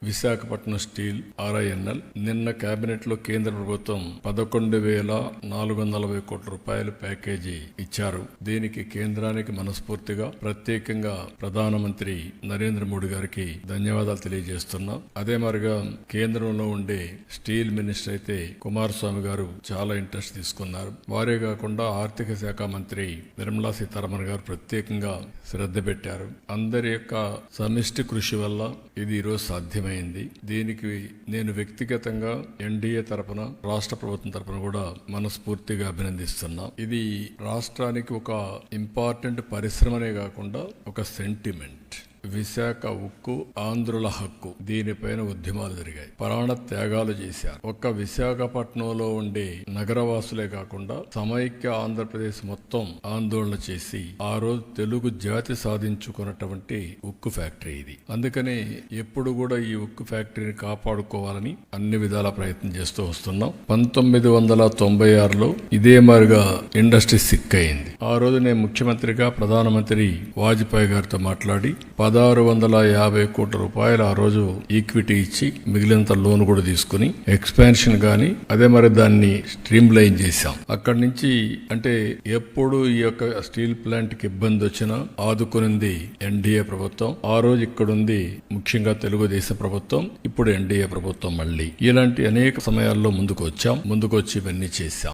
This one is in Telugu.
విశాఖపట్నం స్టీల్ RINL నిన్న కేబినెట్ లో కేంద్ర ప్రభుత్వం 11,440 కోట్ల రూపాయల ప్యాకేజీ ఇచ్చారు. దీనికి కేంద్రానికి మనస్ఫూర్తిగా ప్రత్యేకంగా ప్రధానమంత్రి నరేంద్ర మోడీ గారికి ధన్యవాదాలు తెలియజేస్తున్నాం. అదే మరిగా కేంద్రంలో ఉండే స్టీల్ మినిస్టర్ అయితే కుమారస్వామి గారు చాలా ఇంట్రెస్ట్ తీసుకున్నారు. వారే కాకుండా ఆర్థిక శాఖ మంత్రి నిర్మలా సీతారామన్ గారు ప్రత్యేకంగా శ్రద్ధ పెట్టారు. అందరి యొక్క సమిష్టి కృషి వల్ల ఇది ఈరోజు సాధ్యమైంది. దీనికి నేను వ్యక్తిగతంగా NDA తరపున రాష్ట్ర ప్రభుత్వం తరపున కూడా మనస్ఫూర్తిగా అభినందిస్తున్నా. ఇది రాష్ట్రానికి ఒక ఇంపార్టెంట్ పరిశ్రమనే కాకుండా ఒక సెంటిమెంట్. విశాఖ ఉక్కు ఆంధ్రుల హక్కు, దీనిపైన ఉద్యమాలు జరిగాయి, ప్రాణ త్యాగాలు చేశారు. ఒక్క విశాఖపట్నంలో ఉండే నగరవాసులే కాకుండా సమైక్య ఆంధ్రప్రదేశ్ మొత్తం ఆందోళన చేసి ఆ రోజు తెలుగు జాతి సాధించుకున్నటువంటి ఉక్కు ఫ్యాక్టరీ ఇది. అందుకని ఎప్పుడు కూడా ఈ ఉక్కు ఫ్యాక్టరీని కాపాడుకోవాలని అన్ని విధాల ప్రయత్నం చేస్తూ వస్తున్నాం. 1996లో ఇదే మారిగా ఇండస్ట్రీ సిక్ అయింది. ఆ రోజు నేను ముఖ్యమంత్రిగా ప్రధానమంత్రి వాజ్పేయి గారితో మాట్లాడి 1,650 కోట్ల రూపాయలు ఆ రోజు ఈక్విటీ ఇచ్చి మిగిలినంత లోన్ కూడా తీసుకుని ఎక్స్పాన్షన్ గాని అదే మరి దాన్ని స్ట్రీమ్ లైన్ చేశాం. అక్కడి నుంచి అంటే ఎప్పుడు ఈ యొక్క స్టీల్ ప్లాంట్ కి ఇబ్బంది వచ్చినా ఆదుకునింది NDA ప్రభుత్వం. ఆ రోజు ఇక్కడుంది ముఖ్యంగా తెలుగుదేశం ప్రభుత్వం, ఇప్పుడు NDA ప్రభుత్వం. మళ్ళీ ఇలాంటి అనేక సమయాల్లో ముందుకు వచ్చి ఇవన్నీ చేశాం.